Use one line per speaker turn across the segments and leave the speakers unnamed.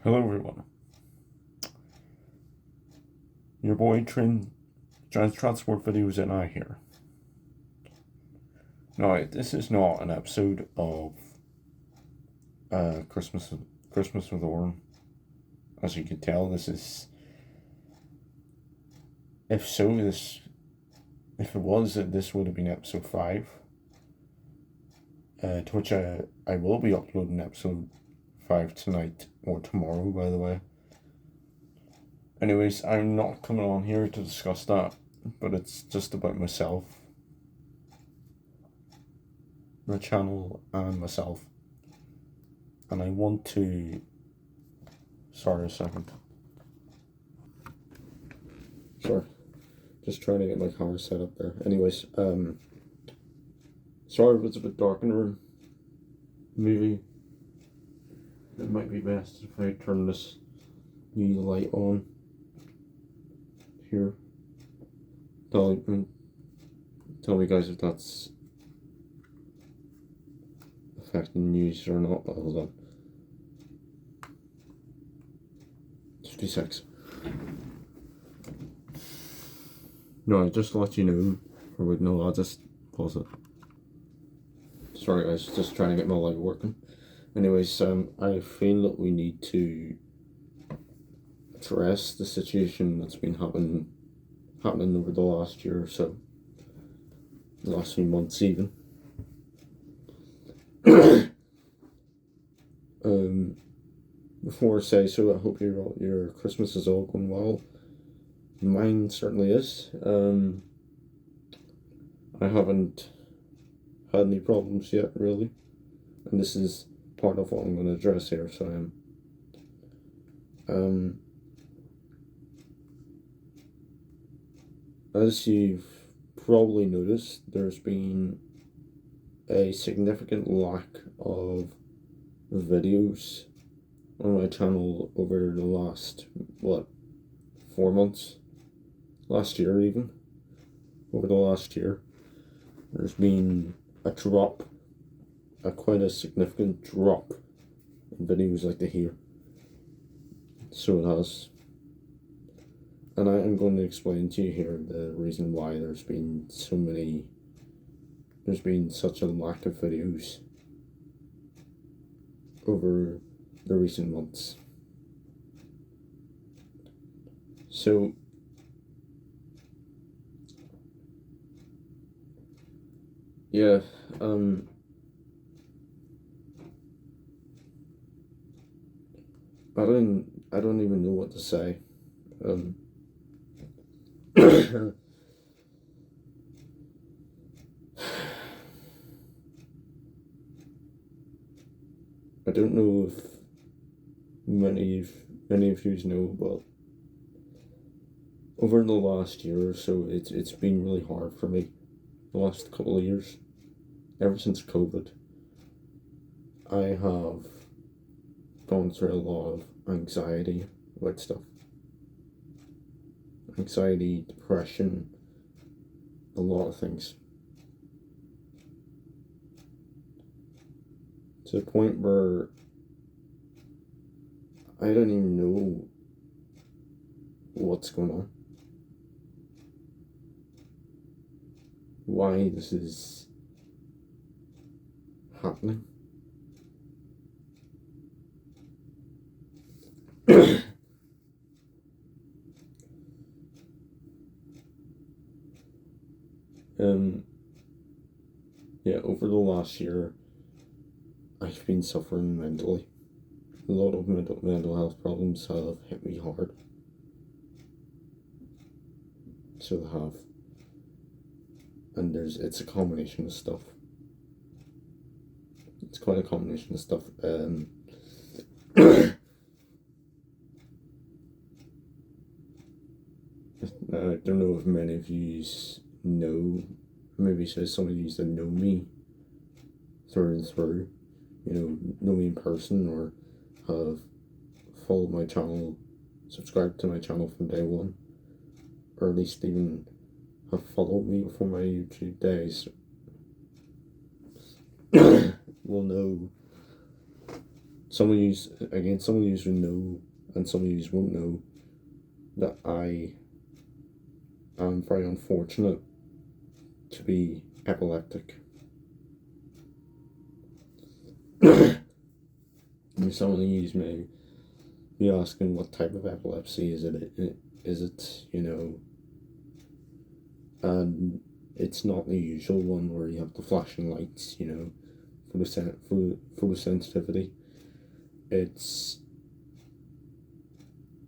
Hello, everyone. Your boy Transport Videos and I here. Now, this is not an episode of Christmas with Oren. As you can tell, this is. If so, if it was, this would have been episode 5. To which I will be uploading episode 5 tonight or tomorrow, by the way. Anyways, I'm not coming on here to discuss that, but it's just about myself, my channel, and myself. And I want to. Sorry, a second. Sorry. Just trying to get my camera set up there. Anyways, sorry if it's a bit dark in the room. Maybe it might be best if I turn this new light on here. Tell me guys if that's affecting news or not. Hold on. 56. No, just to let you know, or wait, no, I'll just pause it. Sorry guys, just trying to get my light working. Anyways, I feel that we need to address the situation that's been happening over the last year or so. The last few months even. Before I say so, I hope your Christmas is all going well. Mine certainly is. I haven't had any problems yet, really, and this is part of what I'm going to address here. So as you've probably noticed, there's been a significant lack of videos on my channel over the last 4 months, last year even. Over the last year, there's been a drop, quite a significant drop in videos like the here. So it has. And I am going to explain to you here the reason why there's been such a lack of videos over the recent months. So yeah, I don't even know what to say. I don't know if many of you know, but over the last year or so, it's been really hard for me. The last couple of years, ever since COVID, I have gone through a lot of anxiety about stuff. Anxiety, depression, a lot of things. To the point where I don't even know what's going on. Why this is happening. Yeah, over the last year, I've been suffering mentally. A lot of mental health problems have hit me hard. So they have. And it's a combination of stuff. It's quite a combination of stuff. I don't know if many of you know, maybe some of you that know me through and through, know me in person or have followed my channel, subscribed to my channel from day one, or at least even have followed me before my YouTube days, will know some of you, again, some of you will know, and some of you won't know that I am very unfortunate to be epileptic. And some of you may be asking what type of epilepsy is it? Is it, and it's not the usual one where you have the flashing lights, photosensitivity. It's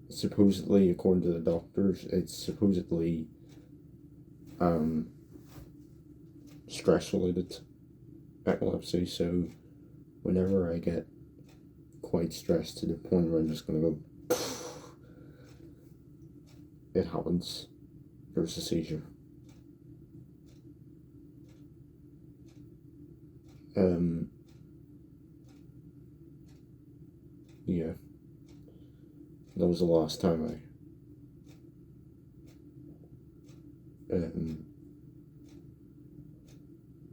supposedly, according to the doctors, it's supposedly stress related epilepsy. So whenever I get quite stressed to the point where I'm just gonna go, it happens. There's a seizure. Yeah, that was the last time it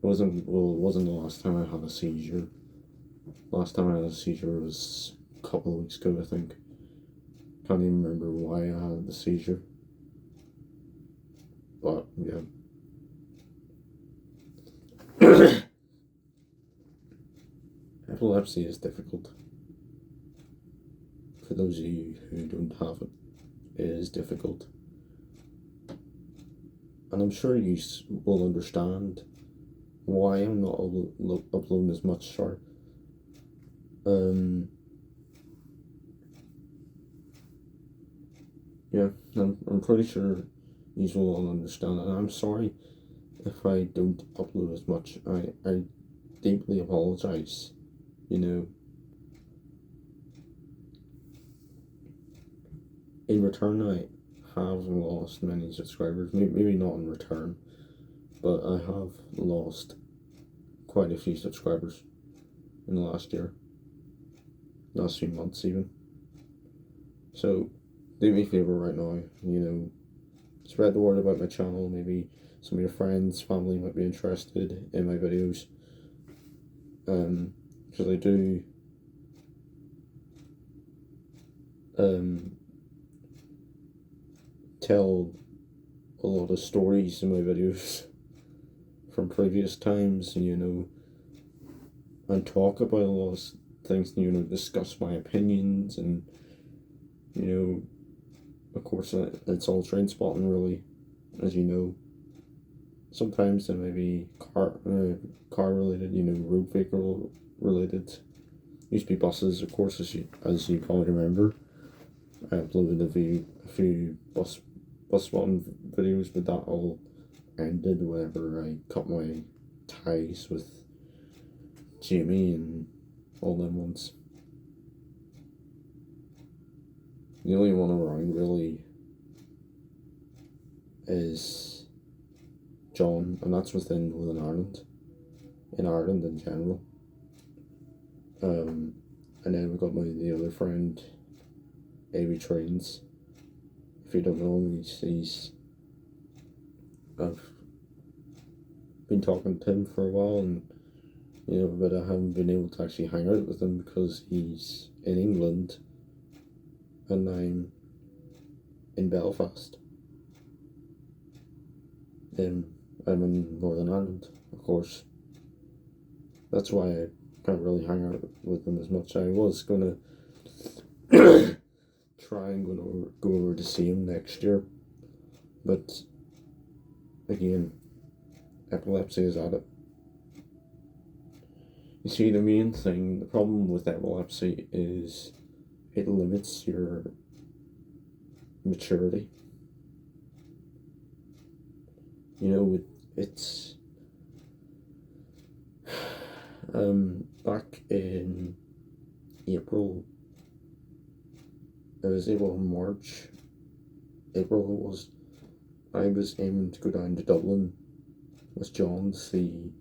wasn't the last time I had a seizure. Last time I had a seizure was a couple of weeks ago, I think. Can't even remember why I had the seizure. But yeah. Epilepsy is difficult. For those of you who don't have it, it is difficult. And I'm sure you will understand why I'm not uploading as much, sorry. Yeah, I'm pretty sure you will all understand, and I'm sorry if I don't upload as much. I deeply apologize, In return, I have lost many subscribers. Maybe not in return, but I have lost quite a few subscribers in the last year, last few months even. So do me a favor right now, spread the word about my channel. Maybe some of your friends, family might be interested in my videos. Because I do tell a lot of stories in my videos from previous times, and talk about a lot of things, discuss my opinions, and of course it's all train spotting, really, as you know. Sometimes it may be car related, road vehicle related. Used to be buses, of course, as you probably remember. I uploaded a few bus spotting videos, but that all ended whenever I cut my ties with Jimmy and all them ones. The only one around really is John, and that's within Northern Ireland, in Ireland in general. And then we've got the other friend, A.B. Trains. If you don't know him, I've been talking to him for a while, and but I haven't been able to actually hang out with him because he's in England and I'm in Belfast. I'm in Northern Ireland, of course. That's why I can't really hang out with him as much. I was gonna try and go over to see him next year, but again, epilepsy is at it. You see, the problem with epilepsy is it limits your maturity. It's back in April. It was March. April it was. I was aiming to go down to Dublin with John to see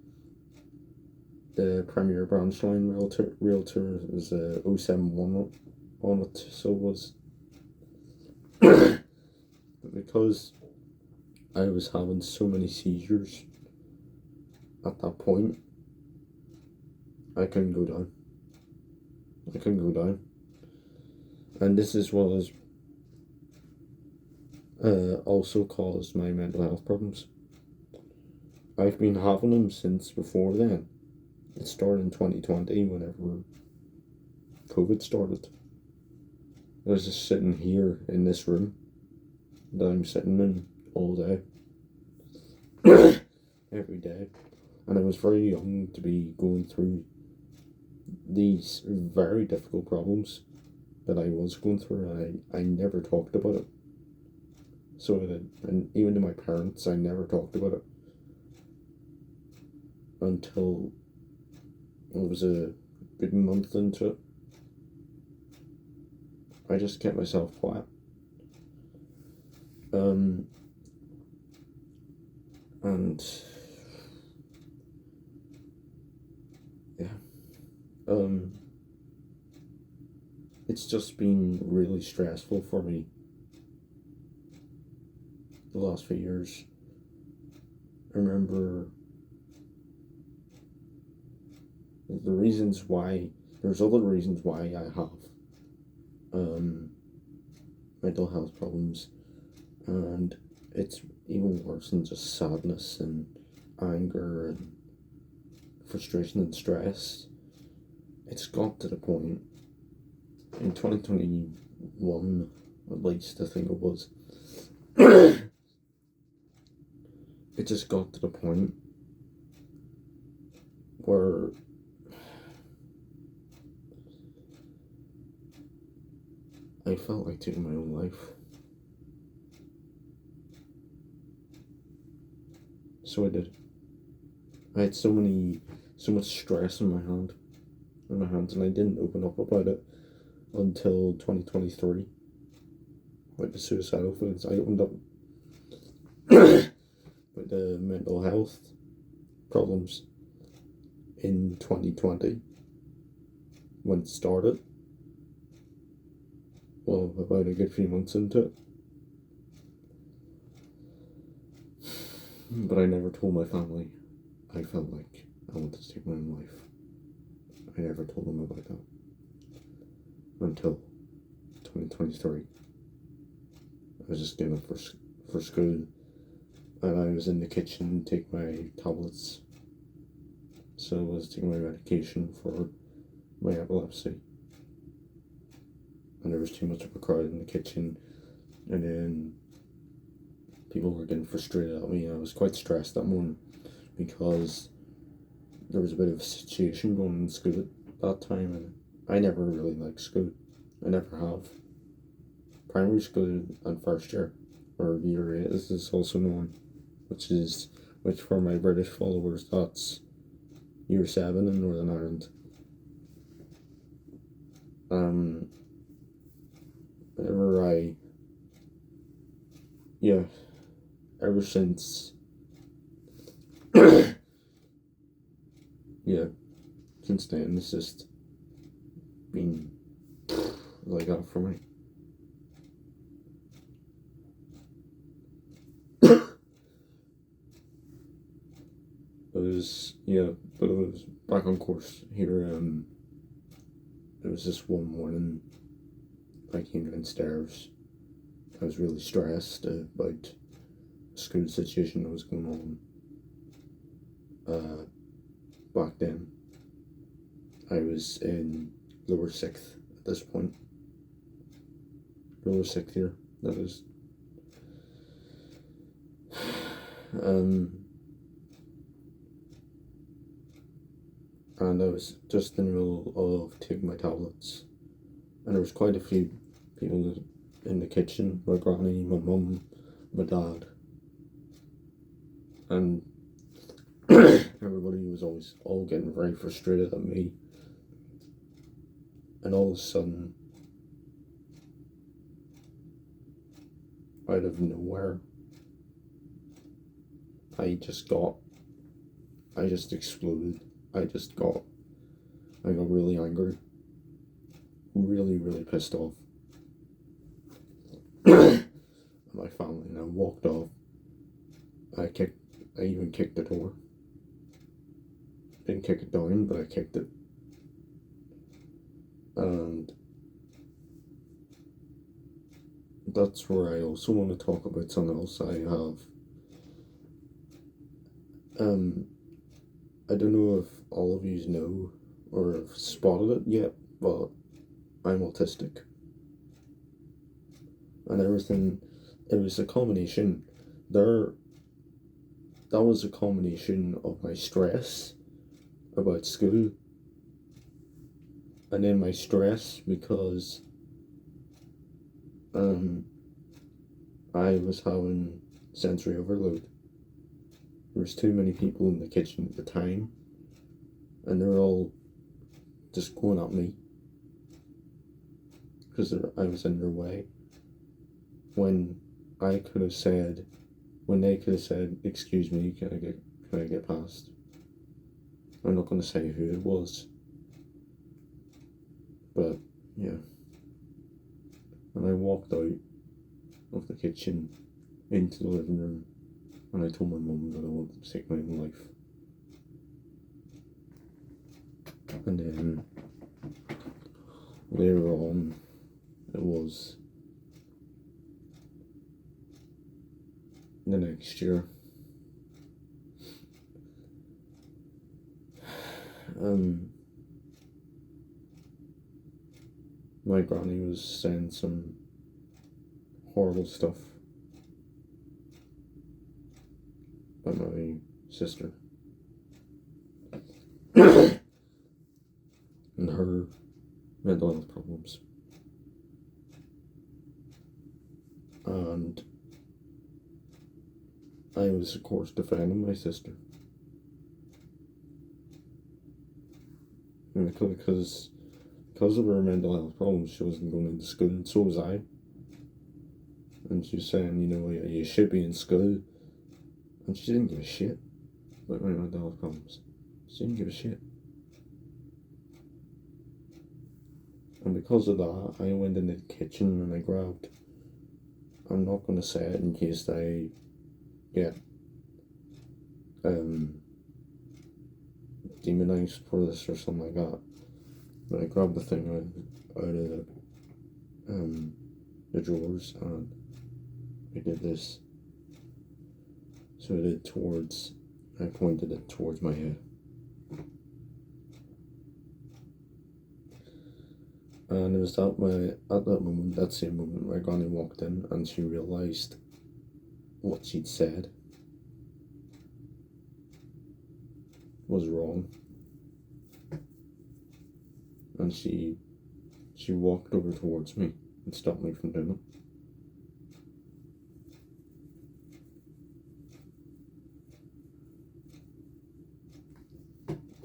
the Premier Branch Line Realtor. It was 071 on it, so it was. But because I was having so many seizures at that point, I couldn't go down. I couldn't go down. And this is what has also caused my mental health problems. I've been having them since before then. It started in 2020 whenever COVID started. I was just sitting here in this room that I'm sitting in all day, every day. And I was very young to be going through these very difficult problems that I was going through, and I never talked about it. So, and even to my parents, I never talked about it until it was a good month into it. I just kept myself quiet. And yeah, it's just been really stressful for me the last few years. I remember the reasons why, there's other reasons why I have mental health problems, and it's even worse than just sadness and anger and frustration and stress. It's got to the point in 2021, at least I think it was, it just got to the point where I felt like taking my own life. So I did. I had so much stress in my hands, and I didn't open up about it until 2023. Like the suicidal things, I opened up with the mental health problems in 2020 when it started. Well, about a good few months into it. But I never told my family I felt like I wanted to take my own life. I never told them about that until 2023. I was just getting up for school, and I was in the kitchen taking my tablets. So I was taking my medication for my epilepsy. And there was too much of a crowd in the kitchen, and then people were getting frustrated at me. I was quite stressed that morning because there was a bit of a situation going on in school at that time, and I never really liked school. I never have. Primary school and first year, or year 8 as it's also known, which for my British followers, that's year 7 in Northern Ireland. Ever since, since then, it's just been like that for me. But it was back on course here. It was just one morning I came downstairs. I was really stressed about the school situation that was going on. Back then, I was in lower 6th at this point. Lower 6th year, that is. And I was just in the middle of taking my tablets, and there was quite a few people in the kitchen: my granny, my mum, my dad, and everybody was always all getting very frustrated at me. And all of a sudden, out of nowhere, I just exploded. I got really angry, really, really pissed off. My family and I walked off. I even kicked the door. Didn't kick it down, but I kicked it. And that's where I also want to talk about something else I have. I don't know if all of you know or have spotted it yet, but I'm autistic. And everything, it was a combination. That was a combination of my stress about school, and then my stress because I was having sensory overload. There was too many people in the kitchen at the time, and they're all just going at me because I was in their way. When they could have said, "Excuse me, can I get past?" I'm not going to say who it was, but yeah. And I walked out of the kitchen into the living room, and I told my mum that I wanted to take my own life. And then later on, it was the next year. My granny was saying some horrible stuff about my sister and her mental health problems. And I was, of course, defending my sister. And because of her mental health problems, she wasn't going into school, and so was I. And she was saying, you should be in school. And she didn't give a shit about my mental health problems. She didn't give a shit. And because of that, I went in the kitchen and I grabbed, I'm not going to say it in case I get demonized for this or something like that, but I grabbed the thing out of the drawers and I did this. So I pointed it towards my head. And it was at that same moment, my granny walked in and she realised what she'd said was wrong. And she walked over towards me and stopped me from doing it.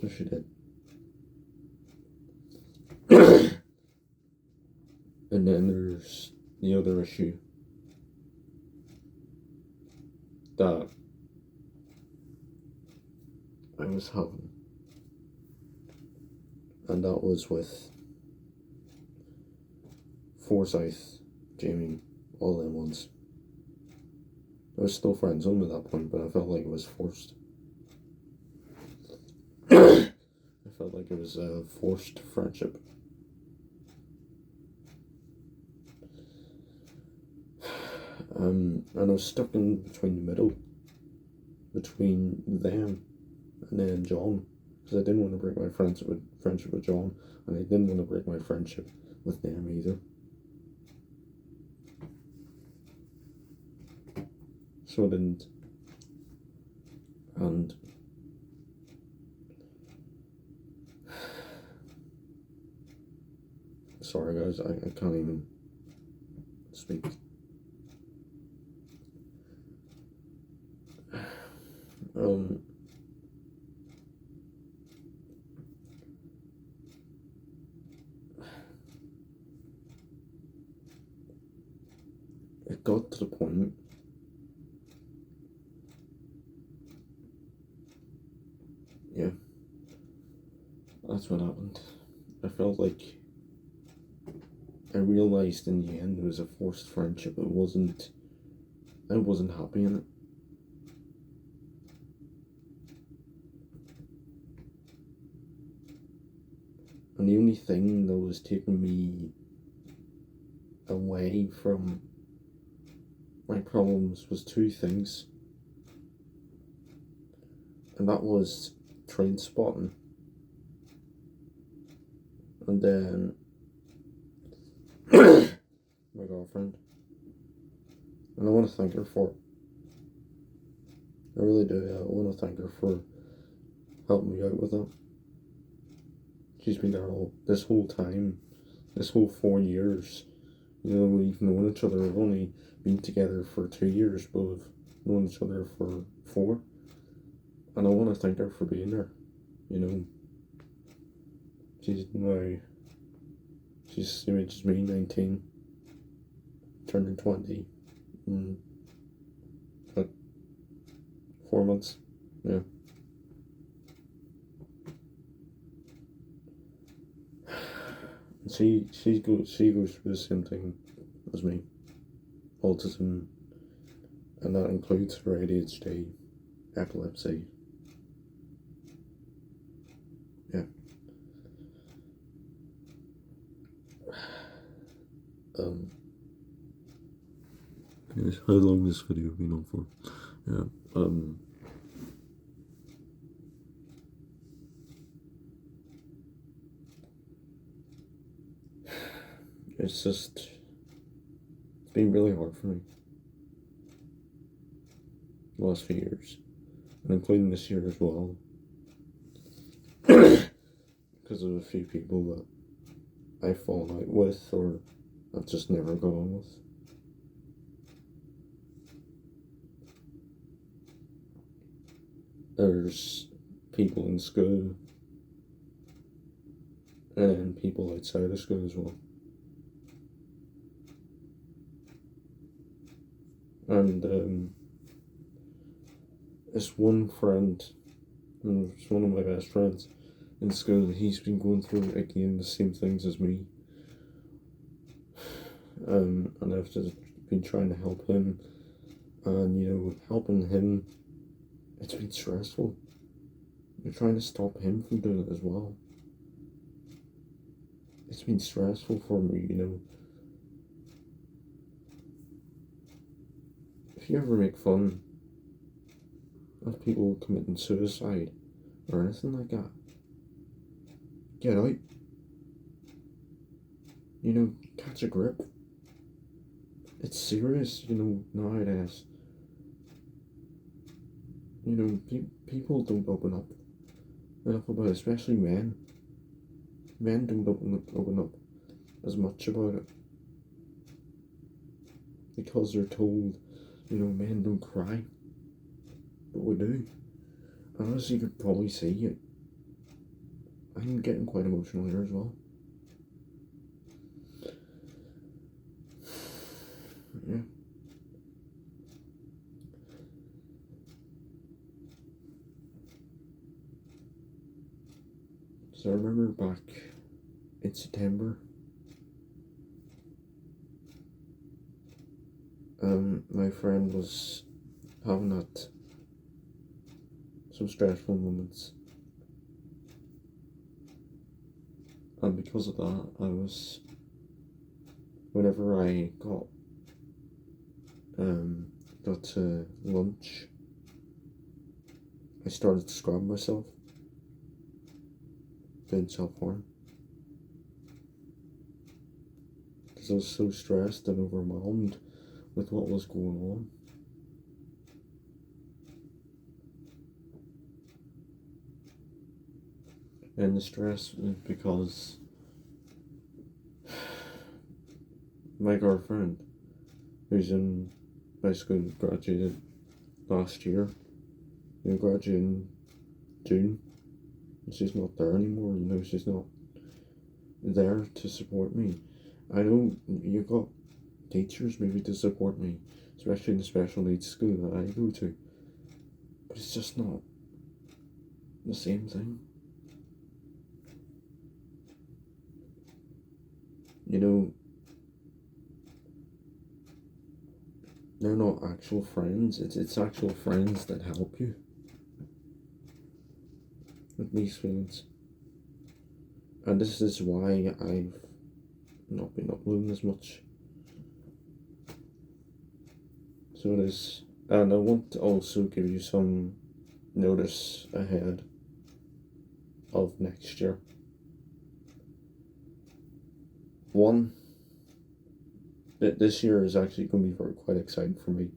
So she did. And then there's the other issue that I was having, and that was with Forsyth, Jamie, all them ones. I was still friends with them at that point, but I felt like it was forced. I felt like it was a forced friendship. And I was stuck in between the middle, between them and then John, because I didn't want to break my friendship with John, and I didn't want to break my friendship with them either. So I didn't. And sorry guys, I can't even speak. It got to the point that's what happened. I felt like I realised in the end it was a forced friendship. I wasn't happy in it. And the only thing that was taking me away from my problems was two things. And that was train spotting. And then my girlfriend. And I want to thank her for it. I really do. I want to thank her for helping me out with that. She's been there this whole time, this whole 4 years. You know, we've known each other. We've only been together for 2 years, but we've known each other for 4. And I want to thank her for being there. You know, she's just me, 19, turning 20 in 4 months. Yeah. She goes through the same thing as me, autism, and that includes her ADHD, epilepsy. Yeah. Anyways, how long this video been on for? Yeah. It's been really hard for me the last few years, and including this year as well, because of a few people that I've fallen out with or I've just never got on with. There's people in school and people outside of school as well. And this one friend, and it's one of my best friends in school, he's been going through again the same things as me. And I've just been trying to help him, and you know, helping him, it's been stressful. You're trying to stop him from doing it as well. It's been stressful for me, you know. If you ever make fun of people committing suicide or anything like that, get out. You know, catch a grip. It's serious, you know, nowadays. You know, people don't open up enough about it, especially men. Men don't open up as much about it. Because they're told, you know, men don't cry. But we do. And as you could probably see, I'm getting quite emotional here as well. Yeah. So I remember back in September, my friend was having some stressful moments, and because of that, whenever I got to lunch, I started to scrub myself, doing self-harm, because I was so stressed and overwhelmed with what was going on. And the stress was because my girlfriend, who's in high school, graduated last year, you know, graduated in June, and she's not there anymore, you know, she's not there to support me. I know you got teachers maybe to support me, especially in the special needs school that I go to, but it's just not the same thing. You know, they're not actual friends, it's actual friends that help you with these feelings. And this is why I've not been uploading as much. So it is. And I want to also give you some notice ahead of next year. One, this year is actually going to be quite exciting for me.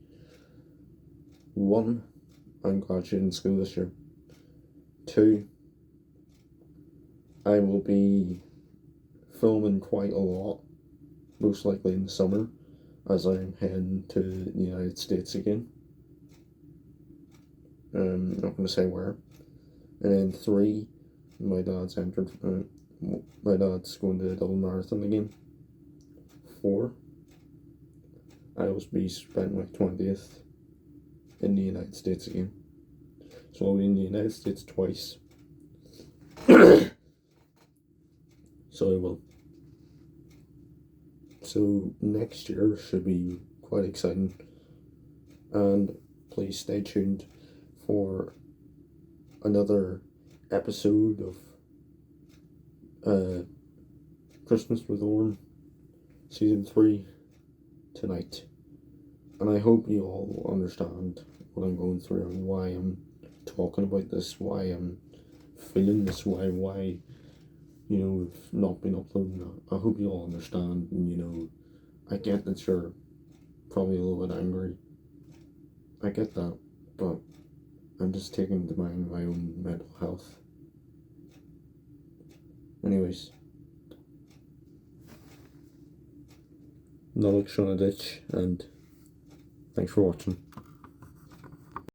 One, I'm graduating school this year. Two, I will be filming quite a lot, most likely in the summer, as I'm heading to the United States again. I'm not going to say where. And then three, my dad's going to the Dublin Marathon again. Four, I will be spending my 20th in the United States again. So I'll be in the United States twice. So I will. So next year should be quite exciting. And please stay tuned for another episode of Christmas with Oren Season 3 tonight. And I hope you all understand what I'm going through and why I'm talking about this, why I'm feeling this way, why, we've not been uploading. I hope you all understand, and, I get that you're probably a little bit angry. I get that, but I'm just taking to mind my own mental health. Anyways, Nalek Shonadich, and thanks for watching.